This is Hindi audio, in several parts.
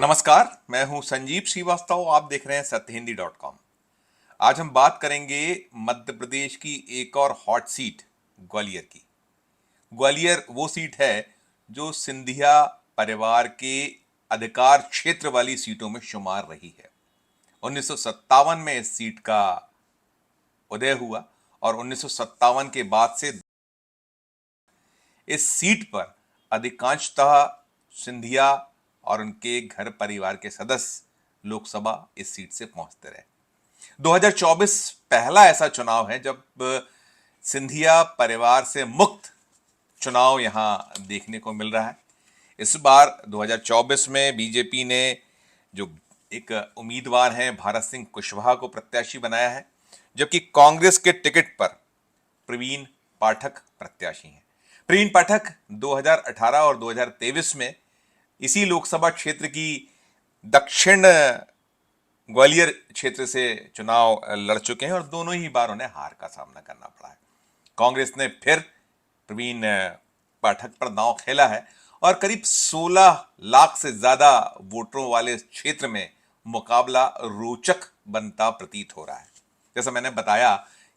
नमस्कार, मैं हूं संजीव श्रीवास्तव। आप देख रहे हैं सत्यहिंदी.com। आज हम बात करेंगे मध्य प्रदेश की एक और हॉट सीट ग्वालियर की। ग्वालियर वो सीट है जो सिंधिया परिवार के अधिकार क्षेत्र वाली सीटों में शुमार रही है। 1957 में इस सीट का उदय हुआ और 1957 के बाद से इस सीट पर अधिकांशतः सिंधिया और उनके घर परिवार के सदस्य लोकसभा इस सीट से पहुंचते रहे। 2024 पहला ऐसा चुनाव है जब सिंधिया परिवार से मुक्त चुनाव यहां देखने को मिल रहा है। इस बार 2024 में बीजेपी ने जो एक उम्मीदवार हैं भारत सिंह कुशवाहा को प्रत्याशी बनाया है, जबकि कांग्रेस के टिकट पर प्रवीण पाठक प्रत्याशी हैं। प्रवीण पाठक 2018 और 2023 में इसी लोकसभा क्षेत्र की दक्षिण ग्वालियर क्षेत्र से चुनाव लड़ चुके हैं और दोनों ही बार उन्हें हार का सामना करना पड़ा है। कांग्रेस ने फिर प्रवीण पाठक पर दांव खेला है और करीब 16 लाख से ज्यादा वोटरों वाले क्षेत्र में मुकाबला रोचक बनता प्रतीत हो रहा है। जैसा मैंने बताया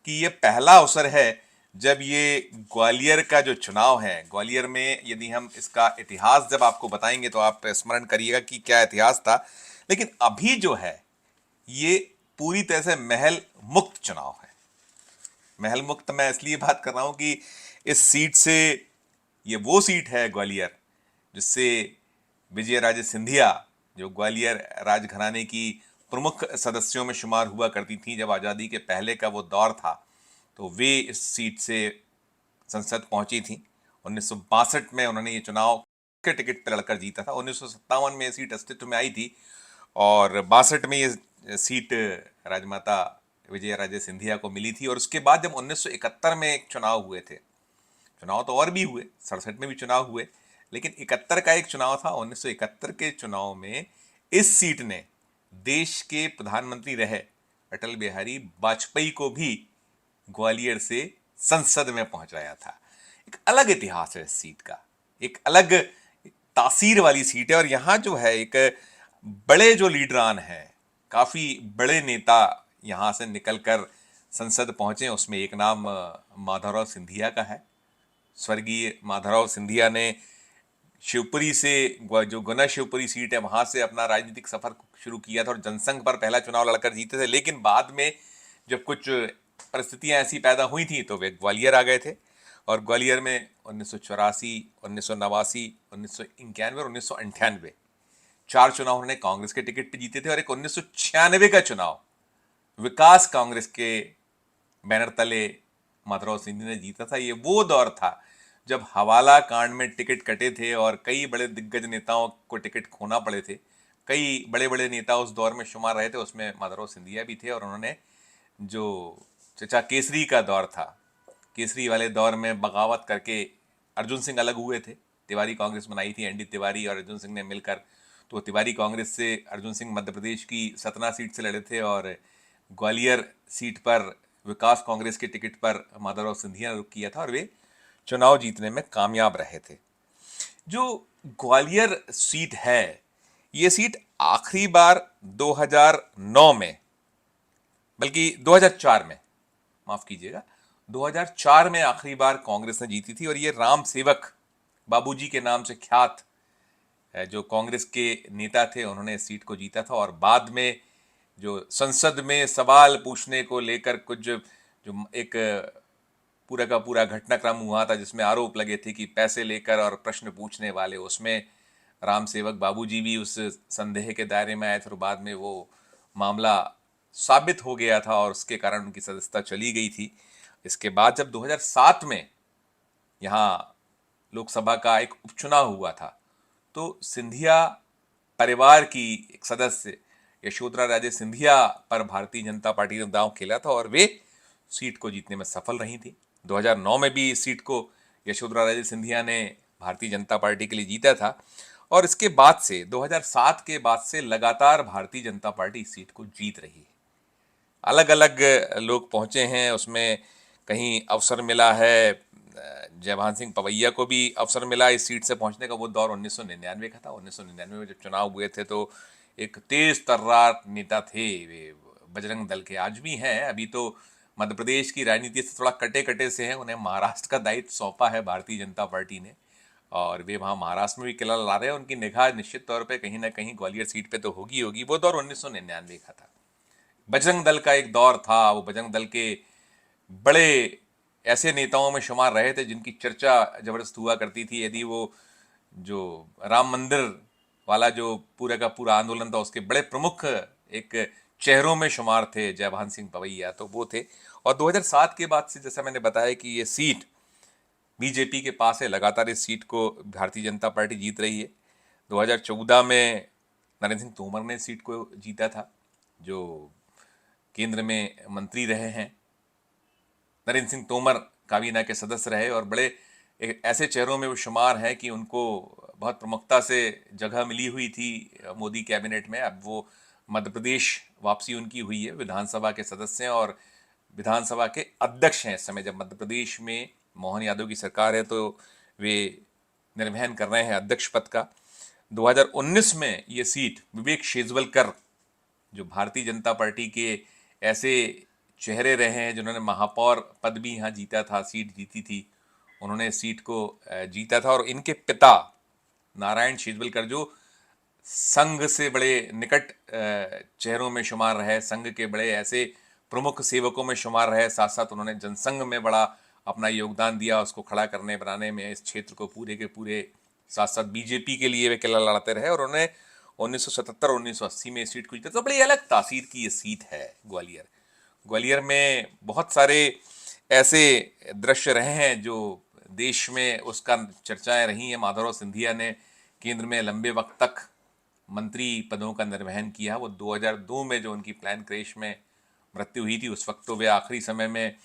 कि यह पहला अवसर है जब ये ग्वालियर का जो चुनाव है, ग्वालियर में यदि हम इसका इतिहास जब आपको बताएंगे तो आप स्मरण करिएगा कि क्या इतिहास था। लेकिन अभी जो है ये पूरी तरह से महल मुक्त चुनाव है। महल मुक्त मैं इसलिए बात कर रहा हूं कि इस सीट से, ये वो सीट है ग्वालियर जिससे विजयराजे सिंधिया, जो ग्वालियर राजघराने की प्रमुख सदस्यों में शुमार हुआ करती थी जब आज़ादी के पहले का वो दौर था, तो वे इस सीट से संसद पहुंची थी। 1962 में उन्होंने ये चुनाव के टिकट पर लड़कर जीता था। 1957 में ये सीट अस्तित्व में आई थी और 62 में ये सीट राजमाता विजयराजे सिंधिया को मिली थी। और उसके बाद जब 1971 में एक चुनाव हुए थे, चुनाव तो और भी हुए, 67 में भी चुनाव हुए, लेकिन 71 का एक चुनाव था। 1971 के चुनाव में इस सीट ने देश के प्रधानमंत्री रहे अटल बिहारी वाजपेयी को भी ग्वालियर से संसद में पहुंचाया था। एक अलग इतिहास है इस सीट का, एक अलग तासीर वाली सीट है। और यहां जो है एक बड़े जो लीडरान हैं, काफी बड़े नेता यहां से निकलकर संसद पहुंचे। उसमें एक नाम माधवराव सिंधिया का है। स्वर्गीय माधवराव सिंधिया ने शिवपुरी से, जो गुना शिवपुरी सीट है, वहां से अपना राजनीतिक सफर शुरू किया था और जनसंघ पर पहला चुनाव लड़कर जीते थे। लेकिन बाद में जब कुछ परिस्थितियां ऐसी पैदा हुई थी तो वे ग्वालियर आ गए थे और ग्वालियर में 1984, 1989, 1991 और 1998 4 चुनाव उन्होंने कांग्रेस के टिकट पर जीते थे। और एक 1996 का चुनाव विकास कांग्रेस के बैनर तले माधवराव सिंधिया ने जीता था। ये वो दौर था जब हवाला कांड में टिकट कटे थे और कई बड़े दिग्गज नेताओं को टिकट खोना पड़े थे। कई बड़े बड़े नेता उस दौर में शुमार रहे थे, उसमें माधवराव सिंधिया भी थे। और उन्होंने, जो चचा केसरी का दौर था, केसरी वाले दौर में बगावत करके अर्जुन सिंह अलग हुए थे। तिवारी कांग्रेस बनाई थी, एनडी तिवारी और अर्जुन सिंह ने मिलकर। तो तिवारी कांग्रेस से अर्जुन सिंह मध्य प्रदेश की सतना सीट से लड़े थे और ग्वालियर सीट पर विकास कांग्रेस के टिकट पर माधवराव सिंधिया ने रुख किया था और वे चुनाव जीतने में कामयाब रहे थे। जो ग्वालियर सीट है, ये सीट आखिरी बार 2009 में, बल्कि 2004 में, माफ कीजिएगा, 2004 में आखिरी बार कांग्रेस ने जीती थी। और ये राम सेवक बाबूजी के नाम से ख्यात जो कांग्रेस के नेता थे, उन्होंने इस सीट को जीता था। और बाद में जो संसद में सवाल पूछने को लेकर कुछ जो एक पूरा का पूरा घटनाक्रम हुआ था जिसमें आरोप लगे थे कि पैसे लेकर और प्रश्न पूछने वाले, उसमें राम सेवक बाबूजी भी उस संदेह के दायरे में आए थे और बाद में वो मामला साबित हो गया था और उसके कारण उनकी सदस्यता चली गई थी। इसके बाद जब 2007 में यहाँ लोकसभा का एक उपचुनाव हुआ था तो सिंधिया परिवार की एक सदस्य यशोधरा राजे सिंधिया पर भारतीय जनता पार्टी ने दांव खेला था और वे सीट को जीतने में सफल रही थी। 2009 में भी इस सीट को यशोधरा राजे सिंधिया ने भारतीय जनता पार्टी के लिए जीता था। और इसके बाद से 2007 के बाद से लगातार भारतीय जनता पार्टी इस सीट को जीत रही है। अलग अलग लोग पहुंचे हैं, उसमें कहीं अवसर मिला है, जयभान सिंह पवैया को भी अवसर मिला इस सीट से पहुंचने का। वो दौर 1999 का था। 1999 में जब चुनाव हुए थे तो एक तेज तर्रार नेता थे वे, बजरंग दल के, आज भी हैं। अभी तो मध्य प्रदेश की राजनीति से थोड़ा कटे कटे से हैं, उन्हें महाराष्ट्र का दायित्व सौंपा है भारतीय जनता पार्टी ने, और वे वहाँ महाराष्ट्र में भी किला ला रहे हैं। उनकी निगाह निश्चित तौर पे कहीं ना कहीं ग्वालियर सीट पे तो होगी होगी। वो दौर 1999 का था। बजरंग दल का एक दौर था, वो बजरंग दल के बड़े ऐसे नेताओं में शुमार रहे थे जिनकी चर्चा जबरदस्त हुआ करती थी। यदि वो जो राम मंदिर वाला जो पूरा का पूरा आंदोलन था, उसके बड़े प्रमुख एक चेहरों में शुमार थे जयभान सिंह पवैया, तो वो थे। और 2007 के बाद से, जैसा मैंने बताया कि ये सीट बीजेपी के पास है, लगातार इस सीट को भारतीय जनता पार्टी जीत रही है। 2014 में नरेंद्र सिंह तोमर ने सीट को जीता था, जो केंद्र में मंत्री रहे हैं। नरेंद्र सिंह तोमर काबीना के सदस्य रहे और बड़े ऐसे चेहरों में वो शुमार हैं कि उनको बहुत प्रमुखता से जगह मिली हुई थी मोदी कैबिनेट में। अब वो मध्य प्रदेश वापसी उनकी हुई है, विधानसभा के सदस्य हैं और विधानसभा के अध्यक्ष हैं इस समय। जब मध्य प्रदेश में मोहन यादव की सरकार है तो वे निर्वहन कर रहे हैं अध्यक्ष पद का। 2019 में ये सीट विवेक शेजवलकर, जो भारतीय जनता पार्टी के ऐसे चेहरे रहे हैं जिन्होंने महापौर पद भी यहाँ जीता था, सीट जीती थी, उन्होंने सीट को जीता था। और इनके पिता नारायण शेजवलकर, जो संघ से बड़े निकट चेहरों में शुमार रहे, संघ के बड़े ऐसे प्रमुख सेवकों में शुमार रहे, साथ साथ उन्होंने जनसंघ में बड़ा अपना योगदान दिया उसको खड़ा करने बनाने में, इस क्षेत्र को पूरे के पूरे। साथ साथ बीजेपी के लिए वे किला लड़ाते रहे और उन्होंने 1977 और 1980 में सीट को जीता। तो बड़ी अलग तासीर की ये सीट है ग्वालियर। ग्वालियर में बहुत सारे ऐसे दृश्य रहे हैं जो देश में उसका चर्चाएं रही हैं। माधवराव सिंधिया ने केंद्र में लंबे वक्त तक मंत्री पदों का निर्वहन किया। वो 2002 में जो उनकी प्लान क्रैश में मृत्यु हुई थी, उस वक्त तो वे आखिरी समय में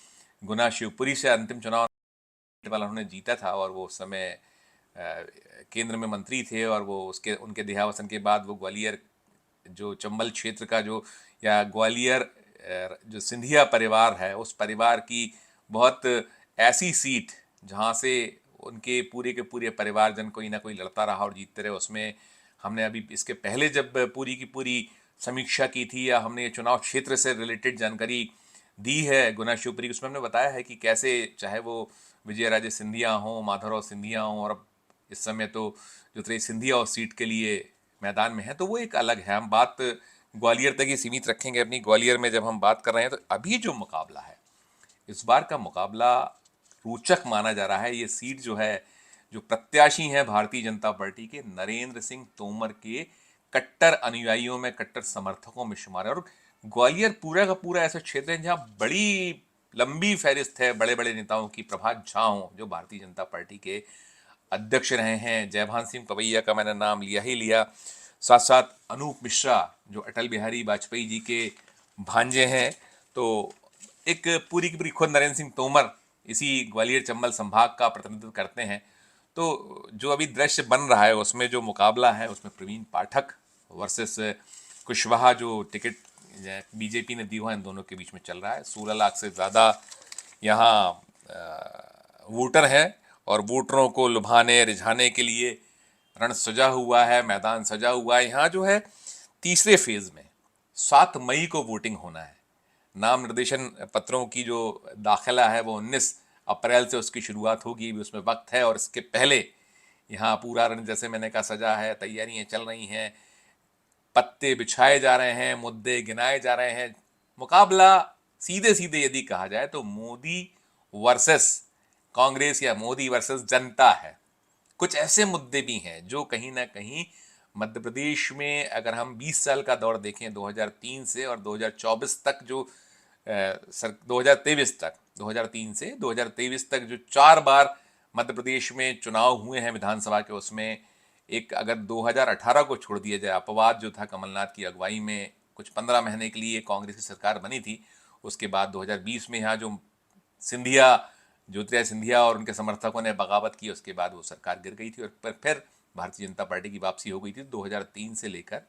गुना शिवपुरी से अंतिम चुनाव वाला उन्होंने जीता था और वो उस समय केंद्र में मंत्री थे। और वो उसके उनके देहावसान के बाद वो ग्वालियर जो चंबल क्षेत्र का जो, या ग्वालियर जो सिंधिया परिवार है, उस परिवार की बहुत ऐसी सीट जहाँ से उनके पूरे के पूरे परिवारजन कोई ना कोई लड़ता रहा और जीतते रहे। उसमें हमने अभी इसके पहले जब पूरी की पूरी समीक्षा की थी, या हमने चुनाव क्षेत्र से रिलेटेड जानकारी दी है गुना शिवपुरी, उसमें हमने बताया है कि कैसे, चाहे वो विजयराजे सिंधिया हों, माधवराव सिंधिया हों, और अब इस समय तो ज्योतिरादित्य सिंधिया और सीट के लिए मैदान में है, तो वो एक अलग है। हम बात ग्वालियर तक ही सीमित रखेंगे अपनी। ग्वालियर में जब हम बात कर रहे हैं तो अभी जो मुकाबला है, इस बार का मुकाबला रोचक माना जा रहा है। ये सीट जो है, जो प्रत्याशी हैं भारतीय जनता पार्टी के, नरेंद्र सिंह तोमर के कट्टर अनुयायियों में, कट्टर समर्थकों में शुमार है। और ग्वालियर पूरा का पूरा ऐसा क्षेत्र है जहाँ बड़ी लंबी फहरिस्त है बड़े बड़े नेताओं की। प्रभात झा हों, जो भारतीय जनता पार्टी के अध्यक्ष रहे हैं, जयभान सिंह पवैया का मैंने नाम लिया ही लिया, साथ साथ अनूप मिश्रा जो अटल बिहारी वाजपेयी जी के भांजे हैं, तो एक पूरी की पूरी, खुद नरेंद्र सिंह तोमर इसी ग्वालियर चंबल संभाग का प्रतिनिधित्व करते हैं। तो जो अभी दृश्य बन रहा है उसमें जो मुकाबला है, उसमें प्रवीण पाठक वर्सेस कुशवाहा, जो टिकट बीजेपी ने दी हुआ, इन दोनों के बीच में चल रहा है। 16 लाख से ज़्यादा यहाँ वोटर हैं और वोटरों को लुभाने रिझाने के लिए रण सजा हुआ है, मैदान सजा हुआ है। यहाँ जो है तीसरे फेज में 7 मई को वोटिंग होना है। नाम निर्देशन पत्रों की जो दाखिला है वो 19 अप्रैल से उसकी शुरुआत होगी, भी उसमें वक्त है। और इसके पहले यहाँ पूरा रण, जैसे मैंने कहा, सजा है, तैयारियां चल रही हैं, पत्ते बिछाए जा रहे हैं, मुद्दे गिनाए जा रहे हैं। मुकाबला सीधे सीधे यदि कहा जाए तो मोदी वर्सेस कांग्रेस या मोदी वर्सेस जनता है। कुछ ऐसे मुद्दे भी हैं जो कहीं ना कहीं मध्य प्रदेश में, अगर हम 20 साल का दौर देखें 2003 से और 2024 तक, जो 2023 तक, 2003 से 2023 तक जो 4 बार मध्य प्रदेश में चुनाव हुए हैं विधानसभा के, उसमें एक, अगर 2018 को छोड़ दिया जाए, अपवाद जो था कमलनाथ की अगुवाई में कुछ 15 महीने के लिए कांग्रेस की सरकार बनी थी, उसके बाद 2020 में यहाँ जो सिंधिया, ज्योतिरादित्य सिंधिया और उनके समर्थकों ने बगावत की, उसके बाद वो सरकार गिर गई थी और फिर भारतीय जनता पार्टी की वापसी हो गई थी। 2003 से लेकर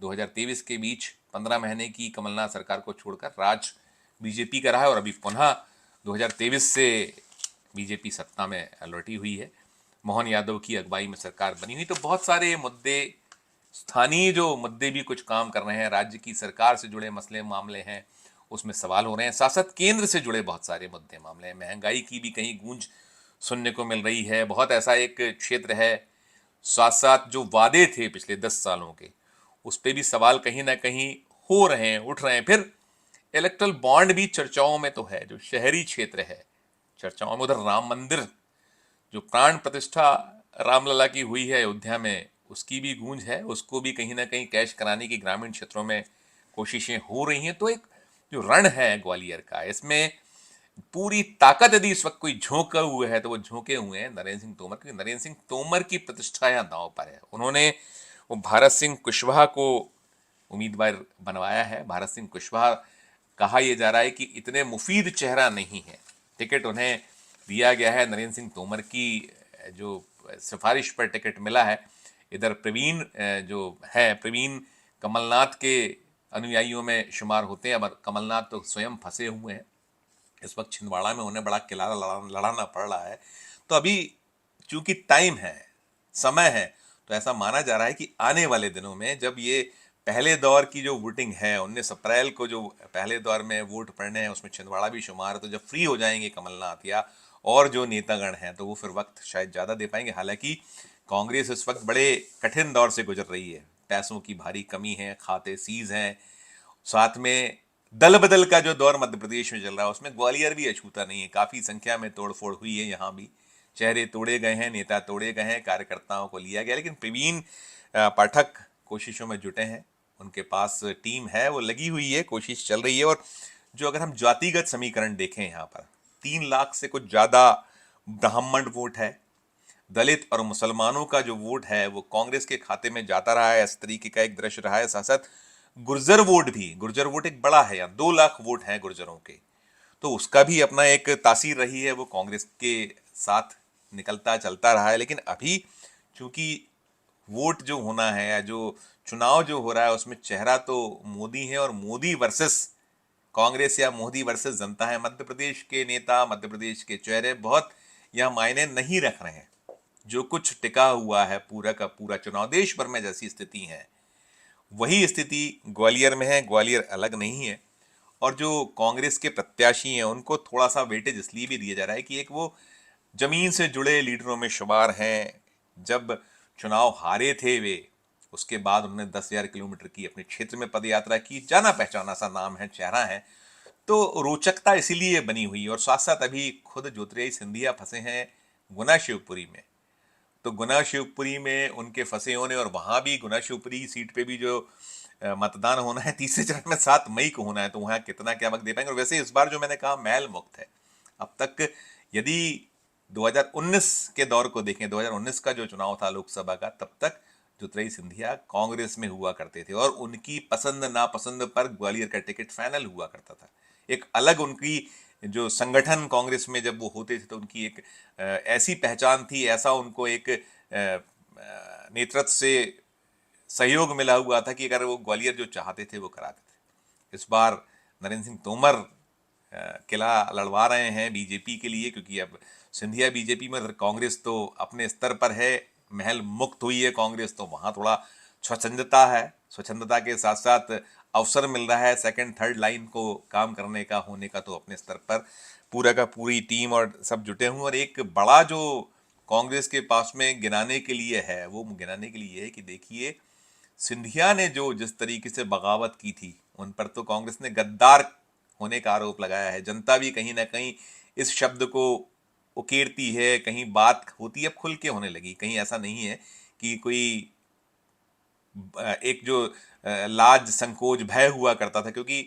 2023 के बीच 15 महीने की कमलनाथ सरकार को छोड़कर राज बीजेपी का रहा है और अभी पुनः 2023 से बीजेपी सत्ता में लौटी हुई है, मोहन यादव की अगुवाई में सरकार बनी हुई, तो बहुत सारे मुद्दे, स्थानीय जो मुद्दे भी कुछ काम कर रहे हैं, राज्य की सरकार से जुड़े मसले मामले हैं, उसमें सवाल हो रहे हैं। साथ साथ केंद्र से जुड़े बहुत सारे मुद्दे मामले हैं, महंगाई की भी कहीं गूंज सुनने को मिल रही है। बहुत ऐसा एक क्षेत्र है, साथ साथ जो वादे थे पिछले 10 सालों के, उस पर भी सवाल कहीं ना कहीं हो रहे हैं, उठ रहे हैं। फिर इलेक्ट्रल बॉन्ड भी चर्चाओं में तो है, जो शहरी क्षेत्र है चर्चाओं में। उधर राम मंदिर, जो प्राण प्रतिष्ठा रामलला की हुई है अयोध्या में, उसकी भी गूंज है, उसको भी कहीं ना कहीं कैश कराने की ग्रामीण क्षेत्रों में कोशिशें हो रही हैं। तो एक जो रण है ग्वालियर का, इसमें पूरी ताकत यदि इस वक्त कोई झोंका हुआ है तो वो झोंके हुए हैं नरेंद्र सिंह तोमर, क्योंकि नरेंद्र सिंह तोमर की प्रतिष्ठा यहाँ दांव पर है। उन्होंने वो भारत सिंह कुशवाहा को उम्मीदवार बनवाया है। भारत सिंह कुशवाहा, कहा यह जा रहा है कि इतने मुफीद चेहरा नहीं है, टिकट उन्हें दिया गया है नरेंद्र सिंह तोमर की जो सिफारिश पर टिकट मिला है। इधर प्रवीण जो है, प्रवीण कमलनाथ के अनुयायियों में शुमार होते हैं, अब कमलनाथ तो स्वयं फंसे हुए हैं इस वक्त छिंदवाड़ा में, उन्हें बड़ा किनारा लड़ाना पड़ रहा है। तो अभी चूंकि टाइम है, समय है, तो ऐसा माना जा रहा है कि आने वाले दिनों में जब ये पहले दौर की जो वोटिंग है, 19 अप्रैल को जो पहले दौर में वोट पड़ने हैं, उसमें छिंदवाड़ा भी शुमार है, तो जब फ्री हो जाएंगे कमलनाथ या और जो नेतागण हैं, तो वो फिर वक्त शायद ज़्यादा दे पाएंगे। हालांकि कांग्रेस इस वक्त बड़े कठिन दौर से गुजर रही है, पैसों की भारी कमी है, खाते सीज हैं, साथ में दल बदल का जो दौर मध्य प्रदेश में चल रहा है, उसमें ग्वालियर भी अछूता नहीं है। काफी संख्या में तोड़फोड़ हुई है, यहाँ भी चेहरे तोड़े गए हैं, नेता तोड़े गए हैं, कार्यकर्ताओं को लिया गया। लेकिन प्रवीण पाठक कोशिशों में जुटे हैं, उनके पास टीम है, वो लगी हुई है, कोशिश चल रही है। और जो अगर हम जातिगत समीकरण देखें, यहाँ पर 3 लाख से कुछ ज्यादा ब्राह्मण वोट है, दलित और मुसलमानों का जो वोट है वो कांग्रेस के खाते में जाता रहा है, इस तरीके का एक दृश्य रहा है। साथ साथ गुर्जर वोट भी, गुर्जर वोट एक बड़ा है, यहाँ 2 लाख वोट हैं गुर्जरों के, तो उसका भी अपना एक तासीर रही है, वो कांग्रेस के साथ निकलता चलता रहा है। लेकिन अभी चूंकि वोट जो होना है या जो चुनाव जो हो रहा है, उसमें चेहरा तो मोदी है, और मोदी वर्सेस कांग्रेस या मोदी वर्सेस जनता है। मध्य प्रदेश के नेता, मध्य प्रदेश के चेहरे बहुत यह मायने नहीं रख रहे हैं। जो कुछ टिका हुआ है पूरा का पूरा चुनाव, देश भर में जैसी स्थिति है वही स्थिति ग्वालियर में है, ग्वालियर अलग नहीं है। और जो कांग्रेस के प्रत्याशी हैं, उनको थोड़ा सा वेटेज इसलिए भी दिया जा रहा है कि एक वो जमीन से जुड़े लीडरों में शुमार हैं। जब चुनाव हारे थे वे, उसके बाद उन्होंने 10,000 किलोमीटर की अपने क्षेत्र में पदयात्रा की, जाना पहचाना सा नाम है, चेहरा है, तो रोचकता इसीलिए बनी हुई। और साथ साथ अभी खुद ज्योतिरादित्य सिंधिया फंसे हैं गुना शिवपुरी में, तो गुना शिवपुरी में उनके फंसे होने, और वहां भी गुना शिवपुरी की सीट पे भी जो मतदान होना है तीसरे चरण में 7 मई को होना है, तो वहां कितना क्या वक्त दे पाएंगे। और वैसे इस बार जो मैंने कहा मैल मुक्त है। अब तक यदि 2019 के दौर को देखें, 2019 का जो चुनाव था लोकसभा का, तब तक ज्योतिरादित्य सिंधिया कांग्रेस में हुआ करते थे और उनकी पसंद नापसंद पर ग्वालियर का टिकट फाइनल हुआ करता था। एक अलग उनकी जो संगठन कांग्रेस में जब वो होते थे, तो उनकी एक ऐसी पहचान थी, ऐसा उनको एक नेतृत्व से सहयोग मिला हुआ था कि अगर वो ग्वालियर जो चाहते थे वो कराते थे। इस बार नरेंद्र सिंह तोमर किला लड़वा रहे हैं बीजेपी के लिए, क्योंकि अब सिंधिया बीजेपी में, कांग्रेस तो अपने स्तर पर है, महल मुक्त हुई है कांग्रेस, तो वहां थोड़ा स्वच्छंदता है, स्वच्छंदता के साथ साथ अवसर मिल रहा है सेकंड थर्ड लाइन को काम करने का, होने का। तो अपने स्तर पर पूरा का पूरी टीम और सब जुटे हुए, और एक बड़ा जो कांग्रेस के पास में गिनाने के लिए है, वो गिनाने के लिए है कि देखिए सिंधिया ने जो जिस तरीके से बगावत की थी, उन पर तो कांग्रेस ने गद्दार होने का आरोप लगाया है। जनता भी कहीं ना कहीं इस शब्द को उकेरती है, कहीं बात होती है अब खुल के होने लगी, कहीं ऐसा नहीं है कि कोई एक जो लाज संकोच भय हुआ करता था। क्योंकि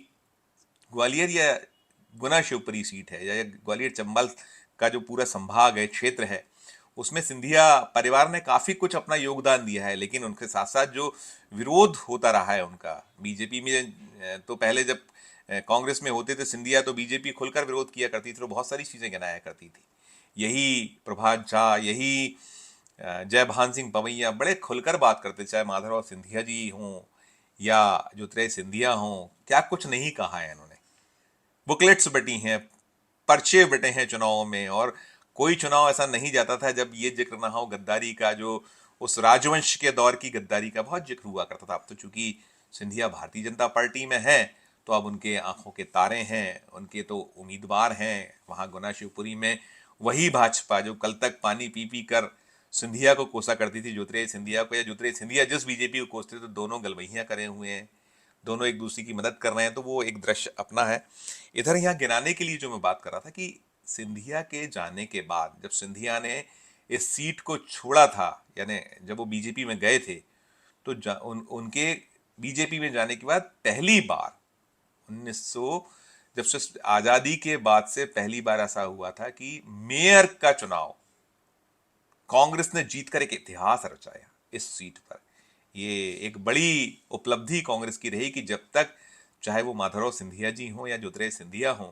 ग्वालियर या गुना शिवपुरी सीट है, या ग्वालियर चंबल का जो पूरा संभाग है, क्षेत्र है, उसमें सिंधिया परिवार ने काफी कुछ अपना योगदान दिया है। लेकिन उनके साथ साथ जो विरोध होता रहा है उनका बीजेपी में, तो पहले जब कांग्रेस में होते थे सिंधिया, तो बीजेपी खुलकर विरोध किया करती थी, तो बहुत सारी चीजें गिनाया करती थी। यही प्रभात झा, यही जयभान सिंह पवैया बड़े खुलकर बात करते, चाहे माधवराव सिंधिया जी हों या ज्योतिरादित्य सिंधिया हों, क्या कुछ नहीं कहा है इन्होंने। बुकलेट्स बटी हैं, पर्चे बटे हैं चुनावों में, और कोई चुनाव ऐसा नहीं जाता था जब ये जिक्र ना हो गद्दारी का, जो उस राजवंश के दौर की गद्दारी का बहुत जिक्र हुआ करता था। अब तो चूंकि सिंधिया भारतीय जनता पार्टी में है, तो अब उनके आंखों के तारे हैं, उनके तो उम्मीदवार हैं। वहां गुना शिवपुरी में वही भाजपा जो कल तक पानी पी पी कर सिंधिया को कोसा करती थी, ज्योतिरादित्य सिंधिया को, या ज्योतिरादित्य सिंधिया जिस बीजेपी को कोसते थे, तो दोनों गलवहियां करे हुए हैं, दोनों एक दूसरे की मदद कर रहे हैं। तो वो एक दृश्य अपना है। इधर यहाँ गिनाने के लिए जो मैं बात कर रहा था कि सिंधिया के जाने के बाद, जब सिंधिया ने इस सीट को छोड़ा था, यानी जब वो बीजेपी में गए थे, तो उनके बीजेपी में जाने के बाद पहली बार 1900 जब से आजादी के बाद से पहली बार ऐसा हुआ था कि मेयर का चुनाव कांग्रेस ने जीतकर एक इतिहास रचाया इस सीट पर। ये एक बड़ी उपलब्धि कांग्रेस की रही कि जब तक चाहे वो माधवराव सिंधिया जी हों या ज्योतिरादित्य सिंधिया हों,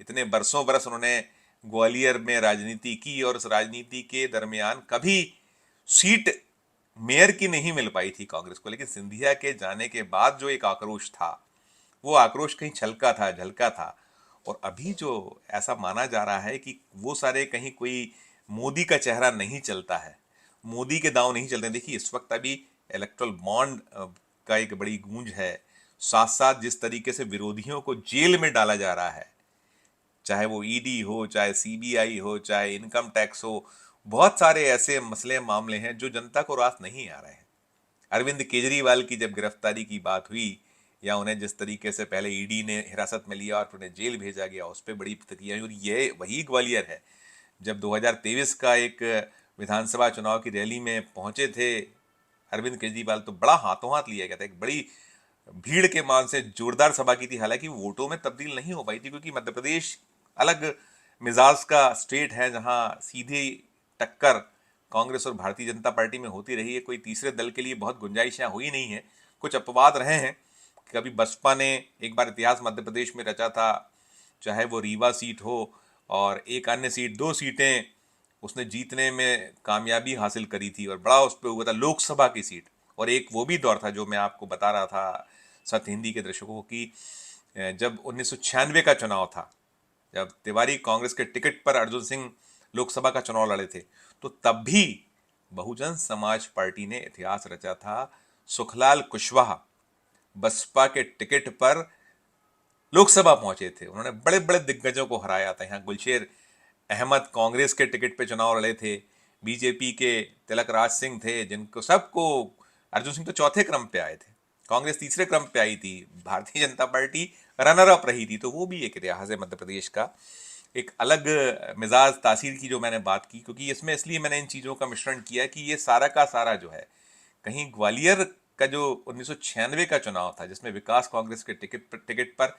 इतने बरसों बरस उन्होंने ग्वालियर में राजनीति की, और उस राजनीति के दरमियान कभी सीट मेयर की नहीं मिल पाई थी कांग्रेस को। लेकिन सिंधिया के जाने के बाद जो एक आक्रोश था, वो आक्रोश कहीं छलका था, झलका था। और अभी जो ऐसा माना जा रहा है कि वो सारे कहीं कोई मोदी का चेहरा नहीं चलता है, मोदी के दांव नहीं चलते। देखिए इस वक्त अभी इलेक्ट्रल बॉन्ड का एक बड़ी गूंज है, साथ साथ जिस तरीके से विरोधियों को जेल में डाला जा रहा है, चाहे वो ईडी हो, चाहे सीबीआई हो, चाहे इनकम टैक्स हो, बहुत सारे ऐसे मसले मामले हैं जो जनता को रास नहीं आ रहे हैं। अरविंद केजरीवाल की जब गिरफ्तारी की बात हुई, या उन्हें जिस तरीके से पहले ईडी ने हिरासत में लिया और उन्हें जेल भेजा गया, उस पर बड़ी प्रतिक्रिया हुई। और ये वही ग्वालियर है जब 2023 का एक विधानसभा चुनाव की रैली में पहुंचे थे अरविंद केजरीवाल, तो बड़ा हाथों हाथ लिया गया था, एक बड़ी भीड़ के मान से जोरदार सभा की थी। हालांकि वोटों में तब्दील नहीं हो पाई थी, क्योंकि मध्य प्रदेश अलग मिजाज का स्टेट है, जहां सीधी टक्कर कांग्रेस और भारतीय जनता पार्टी में होती रही है। कोई तीसरे दल के लिए बहुत गुंजाइश यहाँ हुई नहीं है। कुछ अपवाद रहे हैं, कभी बसपा ने एक बार इतिहास मध्य प्रदेश में रचा था, चाहे वो रीवा सीट हो, और एक अन्य सीट, 2 सीटें उसने जीतने में कामयाबी हासिल करी थी, और बड़ा उस पर हुआ था लोकसभा की सीट। और एक वो भी दौर था जो मैं आपको बता रहा था सत्य हिंदी के दर्शकों की, जब 1996 का चुनाव था, जब तिवारी कांग्रेस के टिकट पर अर्जुन सिंह लोकसभा का चुनाव लड़े थे, तो तब भी बहुजन समाज पार्टी ने इतिहास रचा था। सुखलाल कुशवाहा बसपा के टिकट पर लोकसभा पहुंचे थे, उन्होंने बड़े बड़े दिग्गजों को हराया था। यहाँ गुलशेर अहमद कांग्रेस के टिकट पे चुनाव लड़े थे, बीजेपी के तिलक राज सिंह थे, जिनको सबको, अर्जुन सिंह तो चौथे क्रम पे आए थे, कांग्रेस तीसरे क्रम पे आई थी, Bharatiya Janata party runner up रही थी। तो वो भी एक इतिहास है मध्य प्रदेश का, एक अलग मिजाज तासीर की जो मैंने बात की, क्योंकि इसमें इसलिए मैंने इन चीज़ों का मिश्रण किया कि ये सारा का सारा जो है, कहीं ग्वालियर का जो 1996 का चुनाव था, जिसमें विकास कांग्रेस के टिकट पर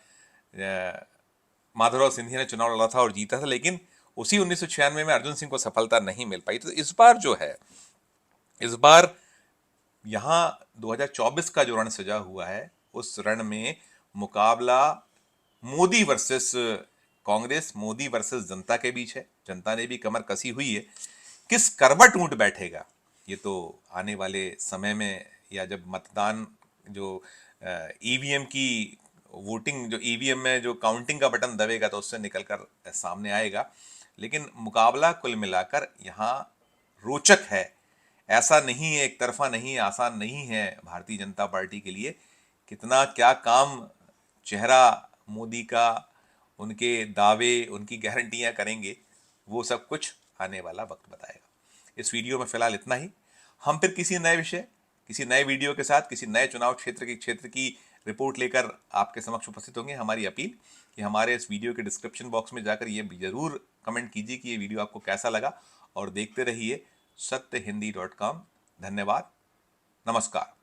माधवराव सिंधिया ने चुनाव लड़ा था और जीता था, लेकिन उसी 1996 में अर्जुन सिंह को सफलता नहीं मिल पाई। तो इस बार जो है, इस बार यहाँ 2024 का जो रण सजा हुआ है, उस रण में मुकाबला मोदी वर्सेस कांग्रेस, मोदी वर्सेस जनता के बीच है। जनता ने भी कमर कसी हुई है, किस करवट ऊंट बैठेगा ये तो आने वाले समय में, या जब मतदान जो ईवीएम की वोटिंग, जो ईवीएम में जो काउंटिंग का बटन दबेगा, तो उससे निकलकर सामने आएगा। लेकिन मुकाबला कुल मिलाकर यहाँ रोचक है, ऐसा नहीं है, एक तरफा नहीं, आसान नहीं है भारतीय जनता पार्टी के लिए। कितना क्या काम चेहरा मोदी का, उनके दावे, उनकी गारंटियां करेंगे, वो सब कुछ आने वाला वक्त बताएगा। इस वीडियो में फिलहाल इतना ही। हम फिर किसी नए विषय, किसी नए वीडियो के साथ, किसी नए चुनाव क्षेत्र की रिपोर्ट लेकर आपके समक्ष उपस्थित होंगे। हमारी अपील कि हमारे इस वीडियो के डिस्क्रिप्शन बॉक्स में जाकर ये जरूर कमेंट कीजिए कि ये वीडियो आपको कैसा लगा, और देखते रहिए सत्यहिंदी.com। धन्यवाद, नमस्कार।